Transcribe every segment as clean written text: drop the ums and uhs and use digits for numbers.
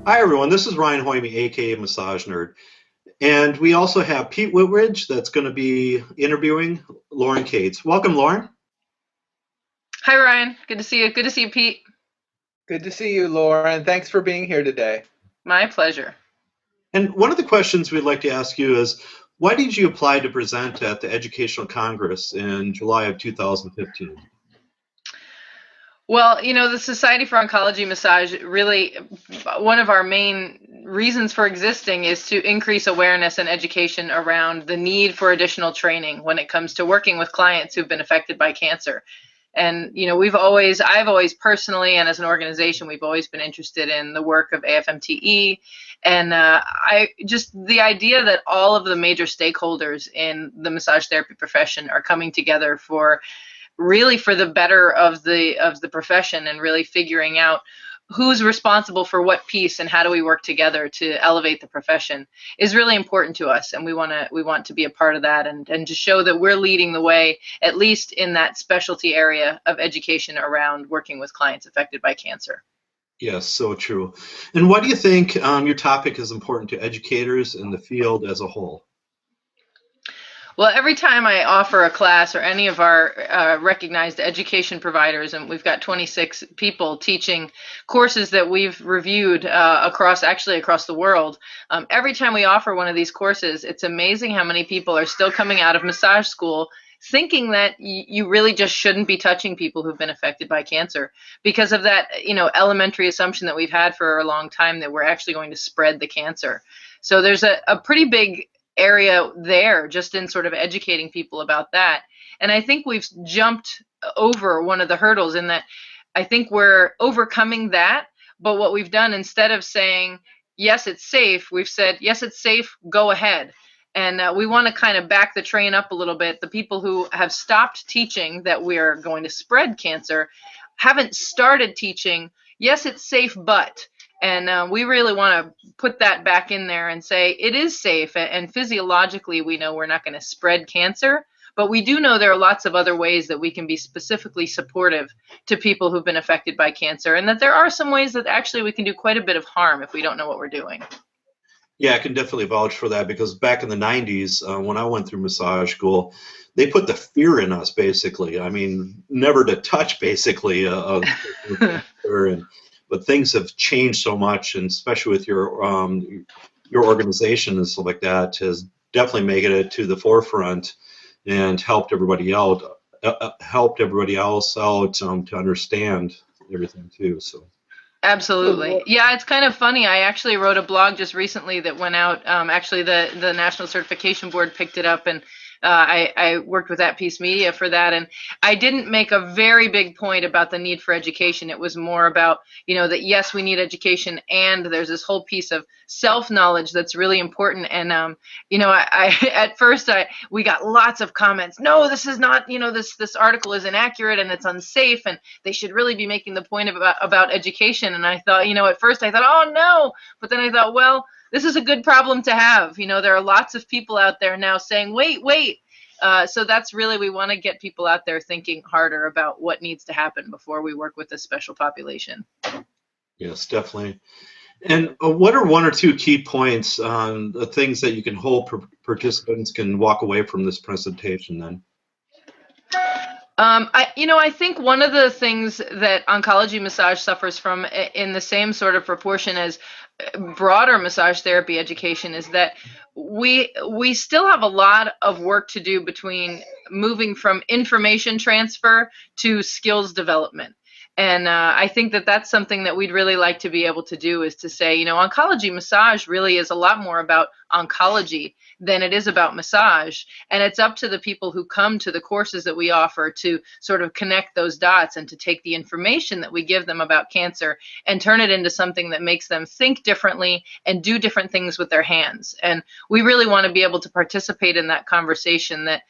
Hi, everyone. This is Ryan Hoyme, aka Massage Nerd. And we also have Pete Whitridge that's going to be interviewing Lauren Cates. Welcome, Lauren. Hi Ryan, good to see you. Good to see you, Pete. Good to see you, Lauren. Thanks for being here today. My pleasure. And one of the questions we'd like to ask you is why did you apply to present at the Educational Congress in July of 2015? Well, the Society for Oncology Massage really, one of our main reasons for existing is to increase awareness and education around the need for additional training when it comes to working with clients who've been affected by cancer. And, I've always personally and as an organization, we've always been interested in the work of AFMTE. And the idea that all of the major stakeholders in the massage therapy profession are coming together for the better of the profession and really figuring out who's responsible for what piece and how do we work together to elevate the profession is really important to us, and we want to be a part of that and to show that we're leading the way, at least in that specialty area of education around working with clients affected by cancer. Yes, so true. And why do you think your topic is important to educators in the field as a whole? Well, every time I offer a class or any of our recognized education providers, and we've got 26 people teaching courses that we've reviewed across the world, every time we offer one of these courses, it's amazing how many people are still coming out of massage school thinking that you really just shouldn't be touching people who've been affected by cancer because of that, elementary assumption that we've had for a long time that we're actually going to spread the cancer. So there's a pretty big area there just in sort of educating people about that. And I think we've jumped over one of the hurdles in that I think we're overcoming that. But what we've done, instead of saying, yes, it's safe, we've said, yes, it's safe, go ahead. And we want to kind of back the train up a little bit. The people who have stopped teaching that we are going to spread cancer haven't started teaching, yes, it's safe, but. And we really want to put that back in there and say it is safe. And physiologically, we know we're not going to spread cancer, but we do know there are lots of other ways that we can be specifically supportive to people who've been affected by cancer, and that there are some ways that actually we can do quite a bit of harm if we don't know what we're doing. Yeah, I can definitely vouch for that because back in the 90s, when I went through massage school, they put the fear in us basically. I mean, never to touch basically but things have changed so much, and especially with your organization and stuff like that has definitely made it to the forefront and helped everybody else out to understand everything too. So. Absolutely. Yeah, it's kind of funny. I actually wrote a blog just recently that went out. Actually, the National Certification Board picked it up, and I worked with At Peace Media for that. And I didn't make a very big point about the need for education. It was more about, that yes, we need education, and there's this whole piece of self-knowledge that's really important. And, at first we got lots of comments. No, this is not, this article is inaccurate and it's unsafe, and they should really be making the point about education. And I thought, at first I thought, oh no, but then I thought, well, this is a good problem to have. There are lots of people out there now saying, wait. So that's really, we want to get people out there thinking harder about what needs to happen before we work with this special population. Yes, definitely. And what are one or two key points on the things that you can hope participants can walk away from this presentation then? I think one of the things that oncology massage suffers from in the same sort of proportion as broader massage therapy education is that we still have a lot of work to do between moving from information transfer to skills development. And I think that that's something that we'd really like to be able to do, is to say, oncology massage really is a lot more about oncology than it is about massage. And it's up to the people who come to the courses that we offer to sort of connect those dots and to take the information that we give them about cancer and turn it into something that makes them think differently and do different things with their hands. And we really want to be able to participate in that conversation that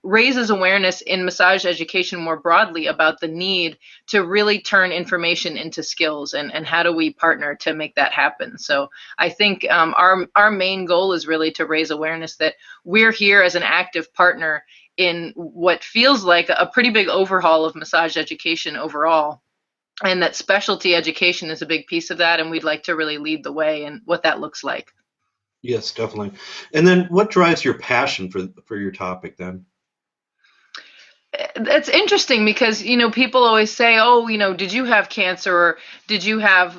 raises awareness in massage education more broadly about the need to really turn information into skills, and how do we partner to make that happen. So I think our main goal is really to raise awareness that we're here as an active partner in what feels like a pretty big overhaul of massage education overall. and that specialty education is a big piece of that, and we'd like to really lead the way in what that looks like. Yes, definitely. And then what drives your passion for your topic then? That's interesting because, people always say, oh, did you have cancer, or did you have,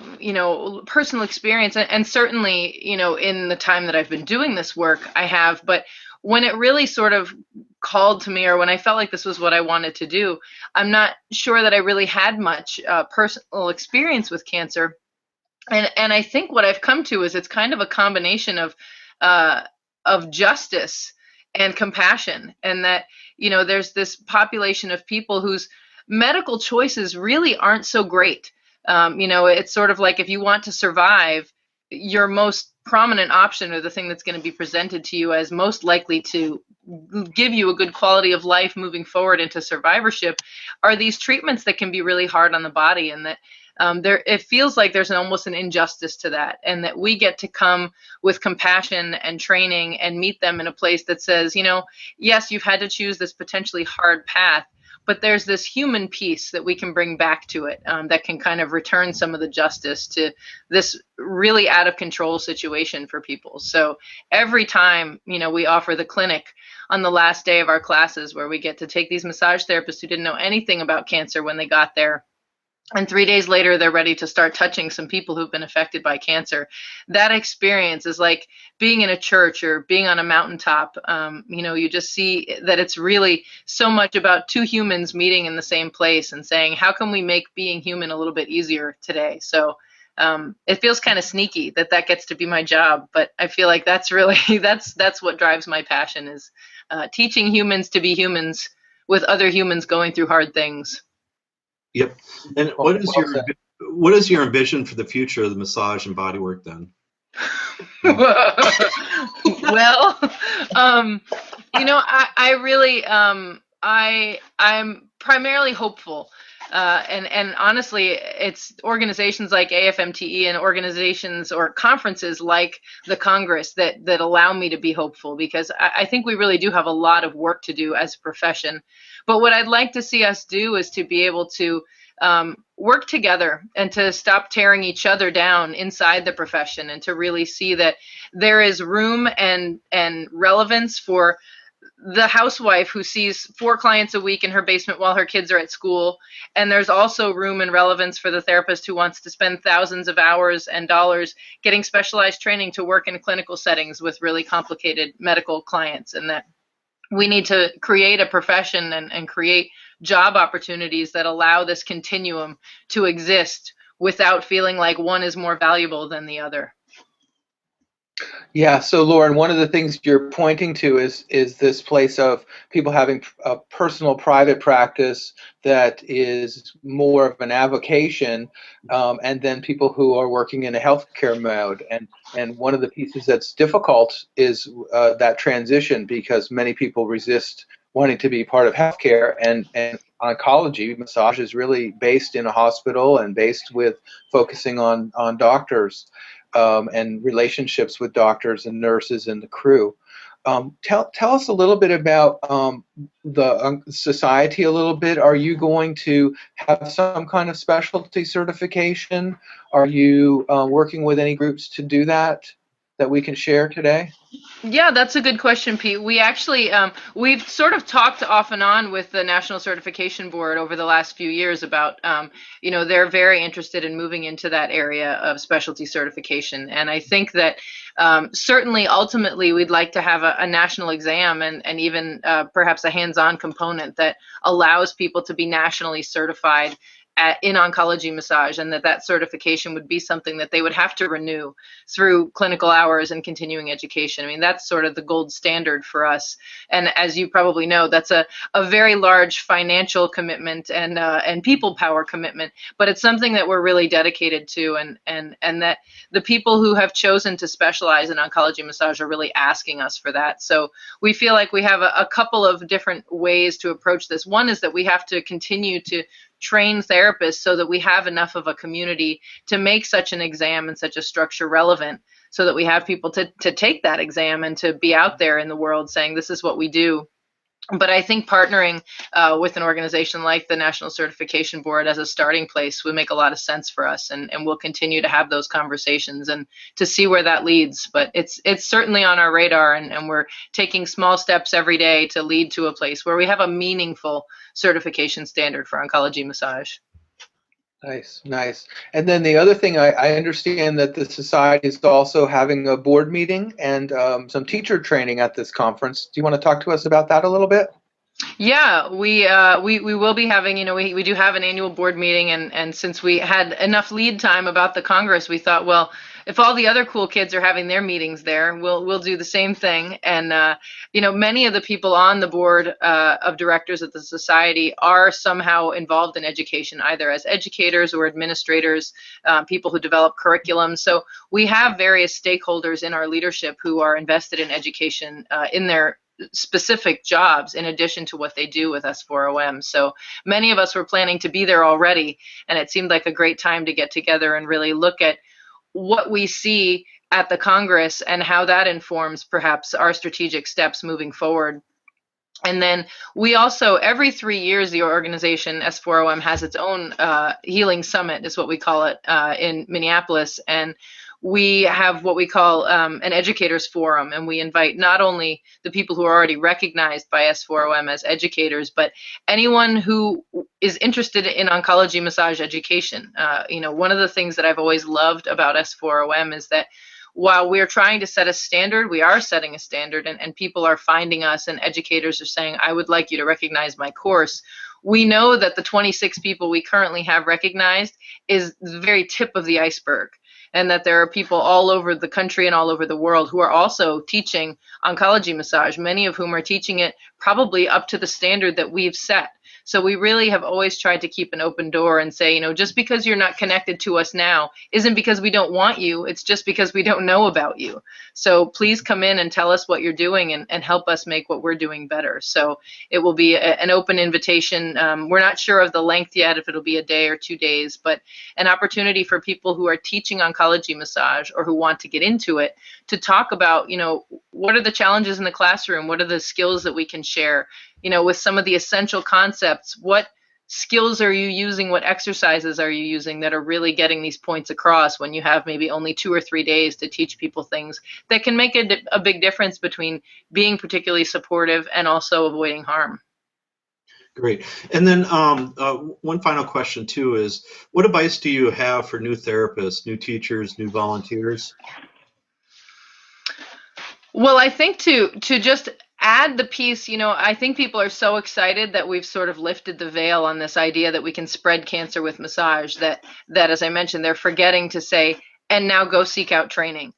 personal experience? And certainly, in the time that I've been doing this work, I have. But when it really sort of called to me, or when I felt like this was what I wanted to do, I'm not sure that I really had much personal experience with cancer. And I think what I've come to is it's kind of a combination uh, of justice and compassion, and that there's this population of people whose medical choices really aren't so great. It's sort of like, if you want to survive, your most prominent option, or the thing that's going to be presented to you as most likely to give you a good quality of life moving forward into survivorship, are these treatments that can be really hard on the body, and that it feels like there's almost an injustice to that, and that we get to come with compassion and training and meet them in a place that says, yes, you've had to choose this potentially hard path, but there's this human piece that we can bring back to it, that can kind of return some of the justice to this really out of control situation for people. So every time, we offer the clinic on the last day of our classes, where we get to take these massage therapists who didn't know anything about cancer when they got there, and 3 days later, they're ready to start touching some people who've been affected by cancer. That experience is like being in a church or being on a mountaintop. You just see that it's really so much about two humans meeting in the same place and saying, how can we make being human a little bit easier today? So it feels kind of sneaky that gets to be my job, but I feel like that's really, that's what drives my passion, is teaching humans to be humans with other humans going through hard things. Yep. And what is your ambition for the future of the massage and bodywork then? Well, I really, I'm primarily hopeful. And honestly, it's organizations like AFMTE and organizations or conferences like the Congress that allow me to be hopeful, because I think we really do have a lot of work to do as a profession. But what I'd like to see us do is to be able to work together and to stop tearing each other down inside the profession, and to really see that there is room and relevance for the housewife who sees 4 clients a week in her basement while her kids are at school. And there's also room and relevance for the therapist who wants to spend thousands of hours and dollars getting specialized training to work in clinical settings with really complicated medical clients. And that we need to create a profession and create job opportunities that allow this continuum to exist without feeling like one is more valuable than the other. Yeah, so Lauren, one of the things you're pointing to is this place of people having a personal private practice that is more of an avocation, and then people who are working in a healthcare mode. And one of the pieces that's difficult is that transition, because many people resist wanting to be part of healthcare, and oncology massage is really based in a hospital and based with focusing on doctors. And relationships with doctors and nurses and the crew. Tell us a little bit about the society a little bit. Are you going to have some kind of specialty certification? Are you working with any groups to do that we can share today? Yeah, that's a good question, Pete. We actually, we've sort of talked off and on with the National Certification Board over the last few years about, they're very interested in moving into that area of specialty certification. And I think that certainly, ultimately, we'd like to have a national exam and even perhaps a hands-on component that allows people to be nationally certified in oncology massage, and that certification would be something that they would have to renew through clinical hours and continuing education. I mean, that's sort of the gold standard for us. And as you probably know, that's a very large financial commitment and people power commitment, but it's something that we're really dedicated to, and that the people who have chosen to specialize in oncology massage are really asking us for that. So we feel like we have a couple of different ways to approach this. One is that we have to continue to train therapists so that we have enough of a community to make such an exam and such a structure relevant, so that we have people to take that exam and to be out there in the world saying, this is what we do. But I think partnering with an organization like the National Certification Board as a starting place would make a lot of sense for us, and we'll continue to have those conversations and to see where that leads. But it's certainly on our radar, and we're taking small steps every day to lead to a place where we have a meaningful certification standard for oncology massage. Nice, nice. And then the other thing, I understand that the society is also having a board meeting and some teacher training at this conference. Do you want to talk to us about that a little bit? Yeah, we will be having, we do have an annual board meeting, and since we had enough lead time about the Congress, we thought, well, if all the other cool kids are having their meetings there, we'll do the same thing. And many of the people on the board of directors at the society are somehow involved in education, either as educators or administrators, people who develop curriculum. So we have various stakeholders in our leadership who are invested in education in their specific jobs in addition to what they do with S4OM. So many of us were planning to be there already, and it seemed like a great time to get together and really look at what we see at the Congress and how that informs perhaps our strategic steps moving forward. And then we also, every 3 years, the organization S4OM has its own healing summit, is what we call it, in Minneapolis. And we have what we call an educators forum, and we invite not only the people who are already recognized by S4OM as educators, but anyone who is interested in oncology massage education. One of the things that I've always loved about S4OM is that while we're trying to set a standard, we are setting a standard, and people are finding us, and educators are saying, I would like you to recognize my course. We know that the 26 people we currently have recognized is the very tip of the iceberg, and that there are people all over the country and all over the world who are also teaching oncology massage, many of whom are teaching it probably up to the standard that we've set. So we really have always tried to keep an open door and say, just because you're not connected to us now isn't because we don't want you, it's just because we don't know about you. So please come in and tell us what you're doing and help us make what we're doing better. So it will be an open invitation. We're not sure of the length yet, if it'll be a day or 2 days, but an opportunity for people who are teaching oncology massage or who want to get into it to talk about, what are the challenges in the classroom? What are the skills that we can share? With some of the essential concepts, what skills are you using? What exercises are you using that are really getting these points across when you have maybe only 2 or 3 days to teach people things that can make a big difference between being particularly supportive and also avoiding harm? Great. And then one final question too is, what advice do you have for new therapists, new teachers, new volunteers? Well, I think to just add the piece, I think people are so excited that we've sort of lifted the veil on this idea that we can spread cancer with massage, that as I mentioned, they're forgetting to say, and now go seek out training.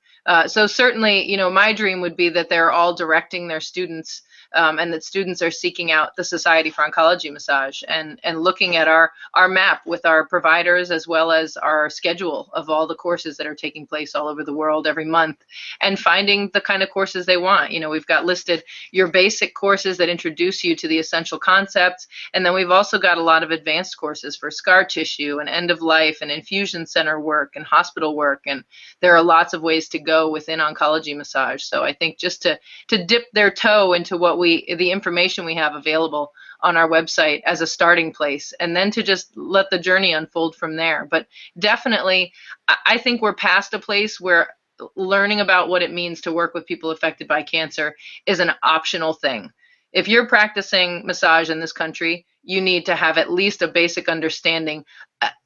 So certainly, my dream would be that they're all directing their students and that students are seeking out the Society for Oncology Massage and looking at our map with our providers as well as our schedule of all the courses that are taking place all over the world every month and finding the kind of courses they want. We've got listed your basic courses that introduce you to the essential concepts, and then we've also got a lot of advanced courses for scar tissue and end of life and infusion center work and hospital work, and there are lots of ways to go within oncology massage. So I think just to dip their toe into the information we have available on our website as a starting place, and then to just let the journey unfold from there. But definitely, I think we're past a place where learning about what it means to work with people affected by cancer is an optional thing. If you're practicing massage in this country, you need to have at least a basic understanding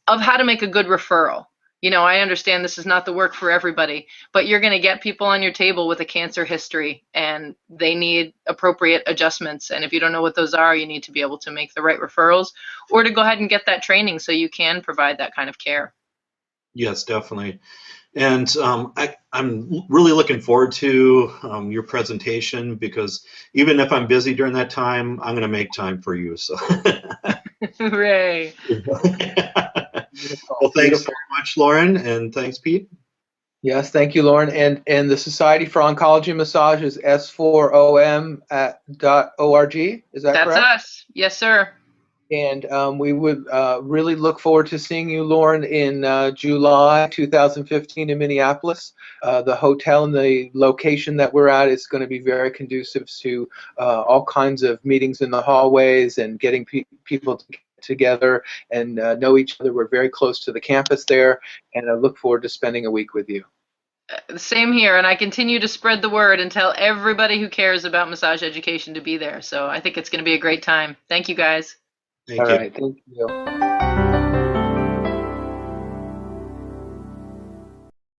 of how to make a good referral. I understand this is not the work for everybody, but you're going to get people on your table with a cancer history and they need appropriate adjustments. And if you don't know what those are, you need to be able to make the right referrals or to go ahead and get that training so you can provide that kind of care. Yes, definitely. And I'm really looking forward to your presentation, because even if I'm busy during that time, I'm going to make time for you. So, hooray! Well, thanks very much, Lauren, and thanks, Pete. Yes, thank you, Lauren. And the Society for Oncology Massage is s4om.org. Is that correct? That's us. Yes, sir. And we would really look forward to seeing you, Lauren, in July 2015 in Minneapolis. The hotel and the location that we're at is going to be very conducive to all kinds of meetings in the hallways and getting people together and know each other. We're very close to the campus there, and I look forward to spending a week with you. Same here, and I continue to spread the word and tell everybody who cares about massage education to be there. So I think it's going to be a great time. Thank you, guys. Thank All you. right, thank you.